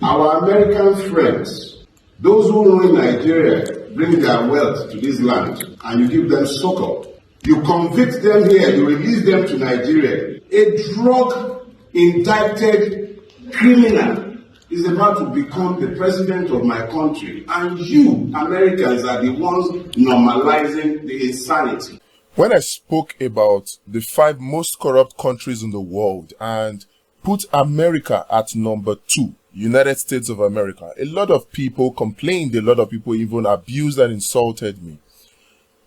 Our American friends, those who know in Nigeria, bring their wealth to this land and you give them succor. You convict them here, you release them to Nigeria. A drug-indicted criminal is about to become the president of my country, and you, Americans, are the ones normalizing the insanity. When I spoke about the 5 most corrupt countries in the world and put America at number 2, United States of America, a lot of people complained, a lot of people even abused and insulted me.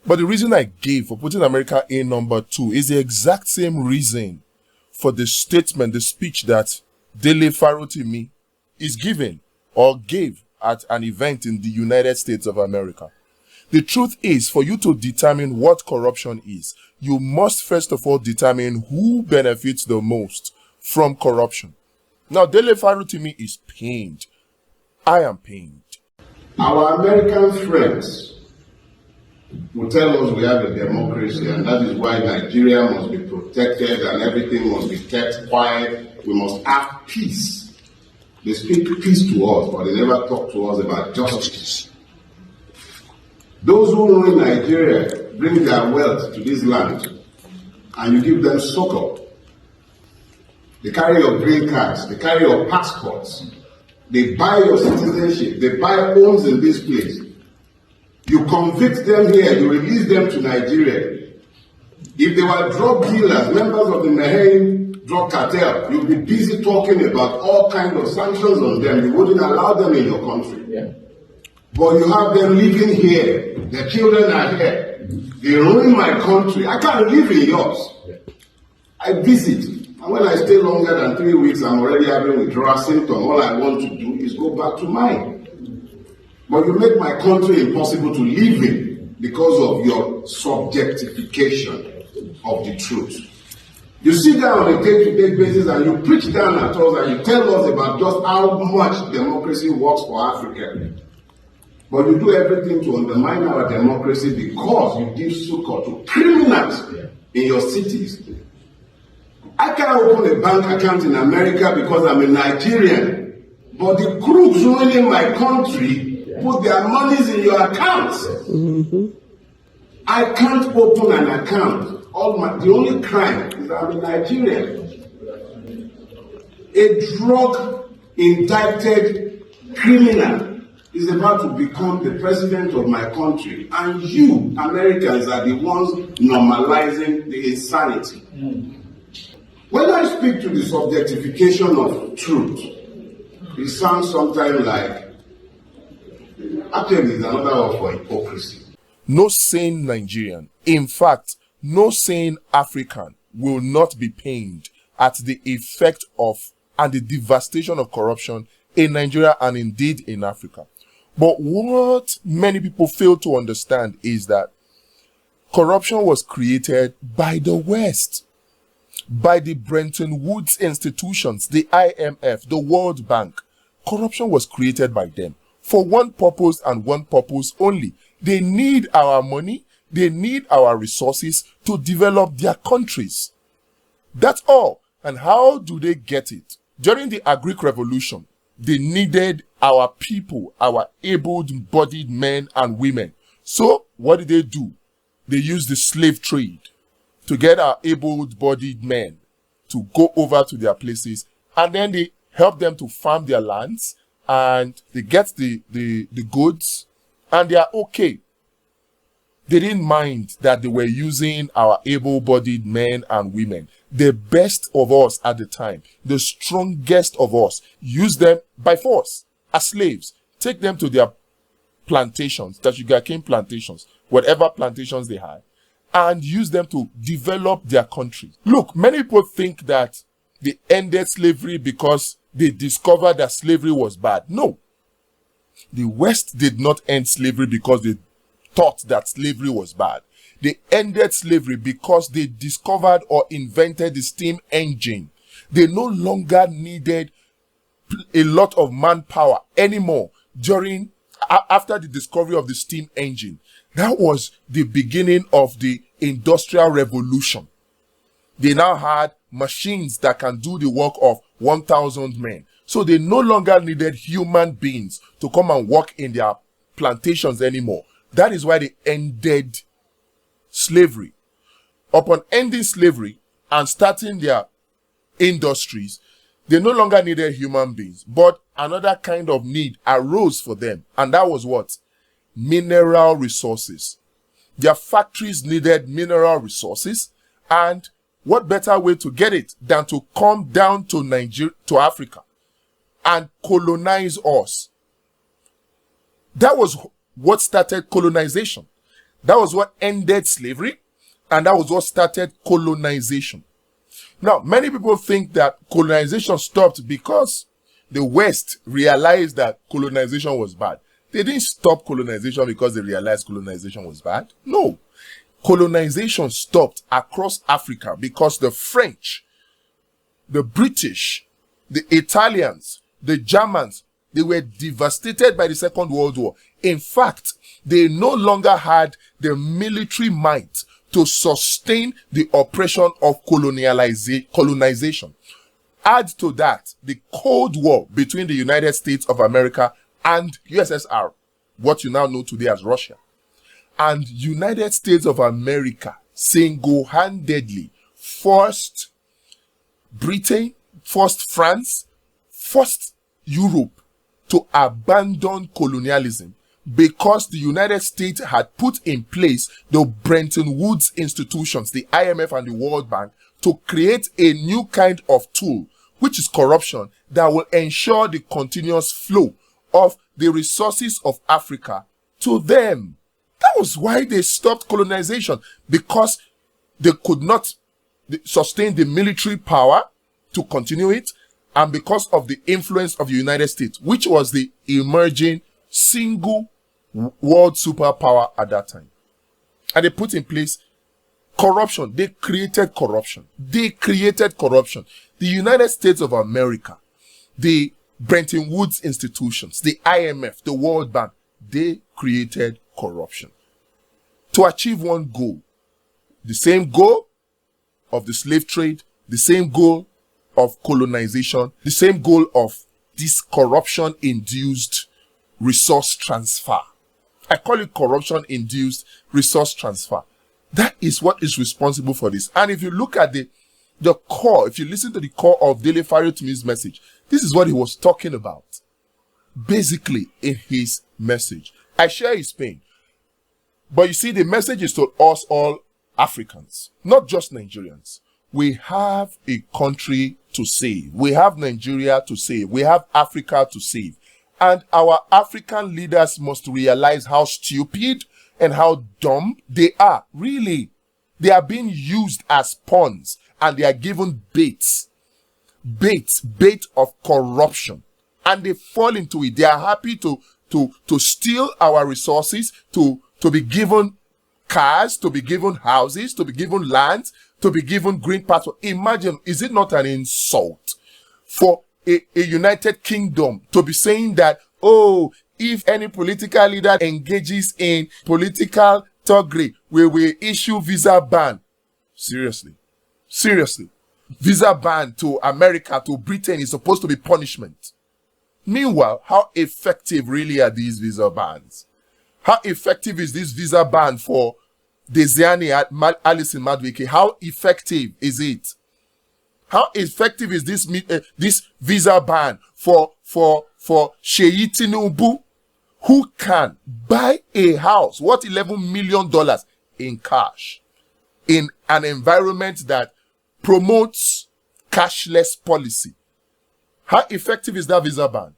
But the reason I gave for putting America in number 2 is the exact same reason for the statement, the speech that Dele Farotimi is giving or gave at an event in the United States of America. The truth is, for you to determine what corruption is, you must first of all determine who benefits the most from corruption. Now, Dele Farotimi is pained. I am pained. Our American friends will tell us we have a democracy, and that is why Nigeria must be protected and everything must be kept quiet. We must have peace. They speak peace to us, but they never talk to us about justice. Those who know in Nigeria, bring their wealth to this land and you give them succor. They carry your green cards, they carry your passports, they buy your citizenship, they buy homes in this place. You convict them here, you release them to Nigeria. If they were drug dealers, members of the Mahane drug cartel, you'll be busy talking about all kinds of sanctions on them. You wouldn't allow them in your country. Yeah. But you have them living here. Their children are here. They ruin my country. I can't live in yours. Yeah. I visit. And when I stay longer than 3 weeks, I'm already having withdrawal symptoms. All I want to do is go back to mine. But you make my country impossible to live in because of your subjectification of the truth. You sit down on a day-to-day basis and you preach down at us and you tell us about just how much democracy works for Africa. But you do everything to undermine our democracy because you give succor to criminals in your cities. I can't open a bank account in America because I'm a Nigerian. But the crooks ruining my country put their monies in your accounts. Mm-hmm. I can't open an account. The only crime is that I'm a Nigerian. A drug-indicted criminal is about to become the president of my country, and you, Americans, are the ones normalizing the insanity. When I speak to the subjectification of truth, it sounds sometimes like, actually, it's another word for hypocrisy. No sane Nigerian, in fact, no sane African will not be pained at the effect of and the devastation of corruption in Nigeria and indeed in Africa. But what many people fail to understand is that corruption was created by the West, by the Bretton Woods institutions, the IMF, the World Bank. Corruption was created by them for one purpose and one purpose only. They need our money. They need our resources to develop their countries. That's all. And how do they get it? During the Agric Revolution, they needed our people, our able-bodied men and women. So what did they do? They used the slave trade to get our able-bodied men to go over to their places, and then they help them to farm their lands, and they get the goods, and they are okay. They didn't mind that they were using our able-bodied men and women. The best of us at the time, the strongest of us, use them by force as slaves. Take them to their plantations, the sugarcane plantations, whatever plantations they had, and use them to develop their country. Look, many people think that they ended slavery because they discovered that slavery was bad. No. The West did not end slavery because they thought that slavery was bad. They ended slavery because they discovered or invented the steam engine. They no longer needed a lot of manpower anymore after the discovery of the steam engine. That was the beginning of the Industrial Revolution. They now had machines that can do the work of 1,000 men. So they no longer needed human beings to come and work in their plantations anymore. That is why they ended slavery. Upon ending slavery and starting their industries, they no longer needed human beings, but another kind of need arose for them. And that was what? Mineral resources. Their factories needed mineral resources, and what better way to get it than to come down to Nigeria, to Africa, and colonize us? That was what started colonization. That was what ended slavery, and that was what started colonization. Now, many people think that colonization stopped because the West realized that colonization was bad. They didn't stop colonization because they realized colonization was bad. No. Colonization stopped across Africa because the French, the British, the Italians, the Germans, they were devastated by the Second World War. In fact, they no longer had the military might to sustain the oppression of colonization. Add to that the Cold War between the United States of America and USSR, what you now know today as Russia. And United States of America single-handedly forced Britain, forced France, forced Europe to abandon colonialism because the United States had put in place the Bretton Woods institutions, the IMF and the World Bank, to create a new kind of tool, which is corruption, that will ensure the continuous flow of the resources of Africa to them. That was why they stopped colonization, because they could not sustain the military power to continue it, and because of the influence of the United States, which was the emerging single world superpower at that time. And they put in place corruption. They created corruption. The United States of America, the Bretton Woods institutions, the IMF, the World Bank, they created corruption to achieve one goal. The same goal of the slave trade, the same goal of colonization, the same goal of this corruption-induced resource transfer. I call it corruption-induced resource transfer. That is what is responsible for this. And if you look at the core, if you listen to the core of Dele Farotimi's message, this is what he was talking about. Basically, in his message. I share his pain. But you see, the message is to us all Africans, not just Nigerians. We have a country to save. We have Nigeria to save. We have Africa to save. And our African leaders must realize how stupid and how dumb they are. Really. They are being used as pawns, and they are given bait of corruption. And they fall into it. They are happy to steal our resources, to be given cars, to be given houses, to be given lands, to be given green passport. Imagine, is it not an insult for a United Kingdom to be saying that, oh, if any political leader engages in political thuggery, we will issue visa ban? Seriously. Visa ban to America, to Britain is supposed to be punishment. Meanwhile, how effective really are these visa bans? How effective is this visa ban for Desiani Alison Madwike? How effective is it? How effective is this visa ban for Sheyi Tinubu, who can buy a house worth $11 million in cash in an environment that promotes cashless policy? How effective is that visa ban?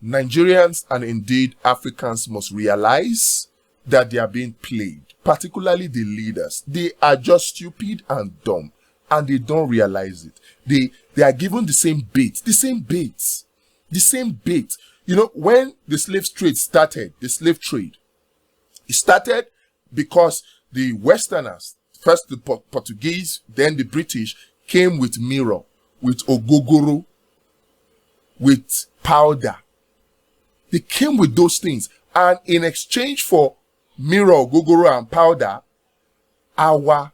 Nigerians and indeed Africans must realize that they are being played, particularly the leaders. They are just stupid and dumb, and they don't realize it. They are given the same bait. You know, when the slave trade started, it started because the Westerners, first the Portuguese, then the British, came with mirror, with ogogoro, with powder. They came with those things. And in exchange for mirror, ogogoro, and powder, our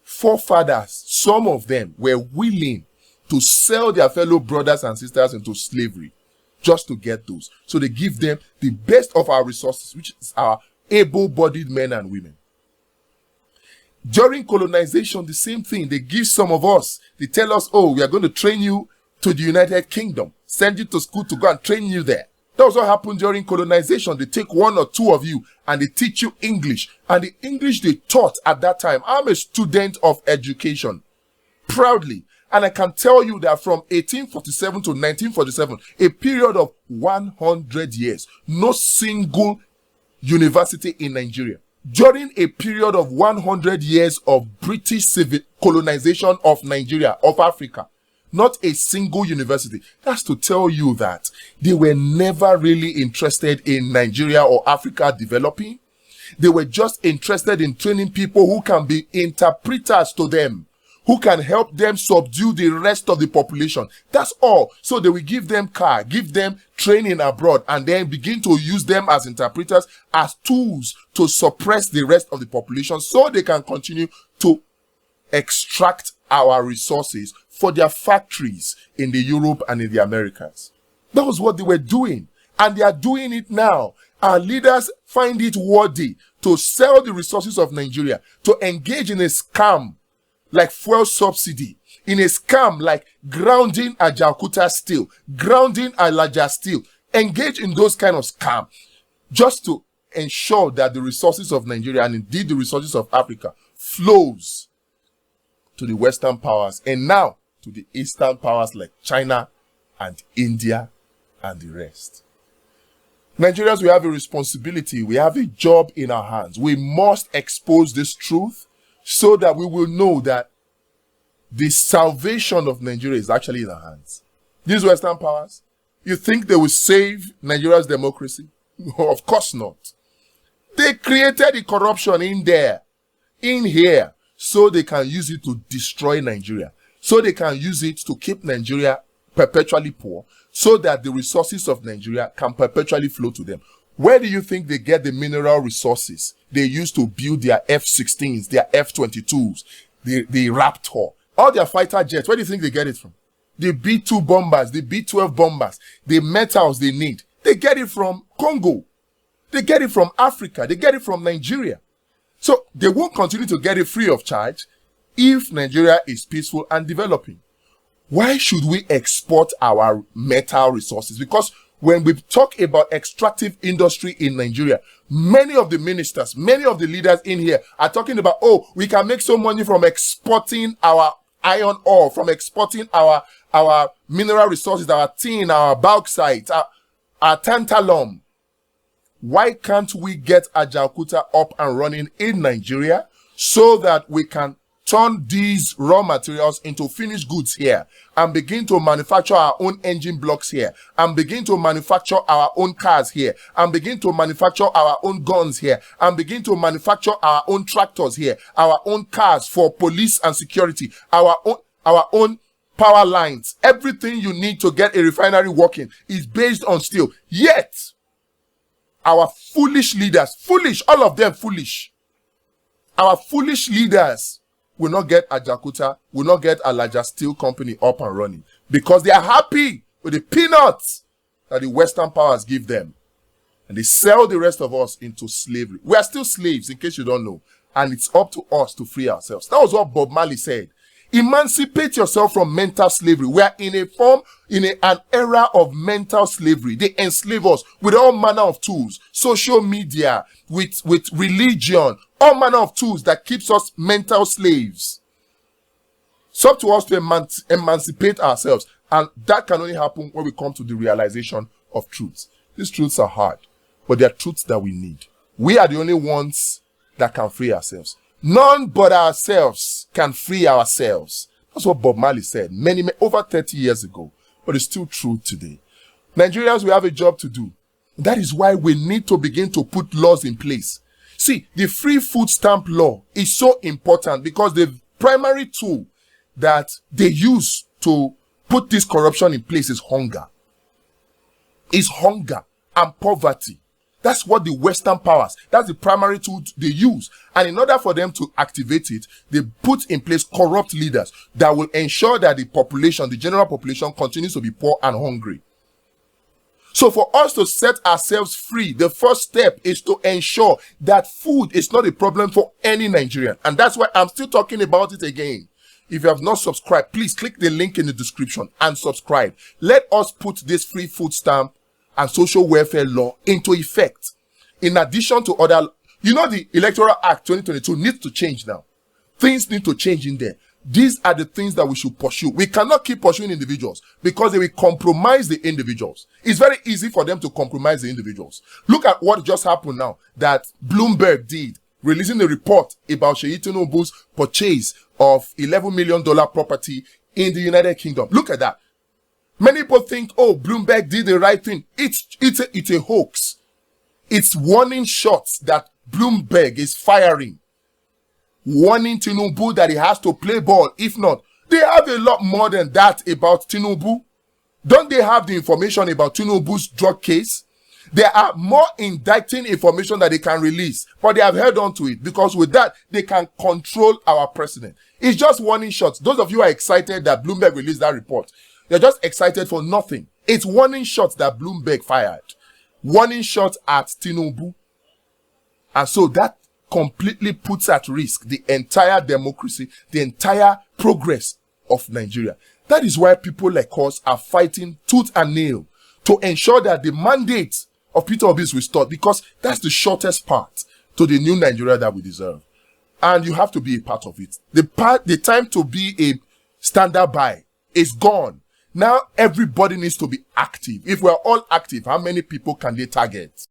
forefathers, some of them were willing to sell their fellow brothers and sisters into slavery just to get those. So they give them the best of our resources, which is our able-bodied men and women. During colonization, the same thing. They give some of us, they tell us, oh, we are going to train you to the United Kingdom, send you to school to go and train you there. That was what happened during colonization. They take one or two of you and they teach you English. And the English they taught at that time, I'm a student of education, proudly. And I can tell you that from 1847 to 1947, a period of 100 years, no single university in Nigeria. During a period of 100 years of British civil colonization of Nigeria, of Africa, not a single university. That's to tell you that they were never really interested in Nigeria or Africa developing. They were just interested in training people who can be interpreters to them, who can help them subdue the rest of the population. That's all. So they will give them car, give them training abroad, and then begin to use them as interpreters, as tools to suppress the rest of the population so they can continue to extract our resources for their factories in the Europe and in the Americas. That was what they were doing. And they are doing it now. Our leaders find it worthy to sell the resources of Nigeria, to engage in a scam like fuel subsidy, in a scam like grounding Ajaokuta steel, grounding Alaja steel, engage in those kind of scam just to ensure that the resources of Nigeria and indeed the resources of Africa flows to the Western powers and now to the Eastern powers like China and India and the rest. Nigerians, we have a responsibility. We have a job in our hands. We must expose this truth so that we will know that the salvation of Nigeria is actually in our hands. These Western powers, you think they will save Nigeria's democracy? No, of course not. They created the corruption in there, in here, so they can use it to destroy Nigeria. So they can use it to keep Nigeria perpetually poor, so that the resources of Nigeria can perpetually flow to them. Where do you think they get the mineral resources they use to build their F-16s, their F-22s, the Raptor, all their fighter jets? Where do you think they get it from? The B-2 bombers, the B-12 bombers, the metals they need. They get it from Congo. They get it from Africa. They get it from Nigeria. So they won't continue to get it free of charge if Nigeria is peaceful and developing. Why should we export our metal resources? Because when we talk about extractive industry in Nigeria, many of the ministers, many of the leaders in here are talking about, oh, we can make some money from exporting our iron ore, from exporting our mineral resources, our tin, our bauxite, our tantalum. Why can't we get Ajaokuta up and running in Nigeria so that we can turn these raw materials into finished goods here and begin to manufacture our own engine blocks here and begin to manufacture our own cars here and begin to manufacture our own guns here and begin to manufacture our own tractors here, our own cars for police and security, our own power lines. Everything you need to get a refinery working is based on steel. Yet, our foolish leaders, all of them foolish, our foolish leaders will not get Ajaokuta, will not get Alaja Steel Company up and running because they are happy with the peanuts that the Western powers give them. And they sell the rest of us into slavery. We are still slaves, in case you don't know. And it's up to us to free ourselves. That was what Bob Marley said. Emancipate yourself from mental slavery. We are in an era of mental slavery. They enslave us with all manner of tools, social media, with religion, all manner of tools that keeps us mental slaves. It's up to us to emancipate ourselves. And that can only happen when we come to the realization of truths. These truths are hard, but they are truths that we need. We are the only ones that can free ourselves. None but ourselves can free ourselves. That's what Bob Marley said over 30 years ago. But it's still true today. Nigerians, we have a job to do. That is why we need to begin to put laws in place. See, the free food stamp law is so important because the primary tool that they use to put this corruption in place is hunger. It's hunger and poverty. That's what the Western powers, that's the primary tool they use. And in order for them to activate it, they put in place corrupt leaders that will ensure that the population, the general population, continues to be poor and hungry. So for us to set ourselves free, the first step is to ensure that food is not a problem for any Nigerian. And that's why I'm still talking about it again. If you have not subscribed, please click the link in the description and subscribe. Let us put this free food stamp and social welfare law into effect. In addition to other, the Electoral Act 2022 needs to change now. Things need to change in there. These are the things that we should pursue. We cannot keep pursuing individuals because they will compromise the individuals. It's very easy for them to compromise the individuals. Look at what just happened now that Bloomberg did, releasing a report about Seyi Tinubu's purchase of $11 million property in the United Kingdom. Look at that. Many people think, oh, Bloomberg did the right thing. It's a hoax. It's warning shots that Bloomberg is firing. Warning Tinubu that he has to play ball. If not, they have a lot more than that about Tinubu. Don't they have the information about Tinubu's drug case? There are more indicting information that they can release, but they have held on to it because with that, they can control our president. It's just warning shots. Those of you who are excited that Bloomberg released that report, they're just excited for nothing. It's warning shots that Bloomberg fired. Warning shots at Tinubu. And so that completely puts at risk the entire democracy, the entire progress of Nigeria. That is why people like us are fighting tooth and nail to ensure that the mandate of Peter Obi is restored, because that's the shortest path to the new Nigeria that we deserve. And you have to be a part of it. The time to be a standard by is gone. Now everybody needs to be active. If we're all active, how many people can they target?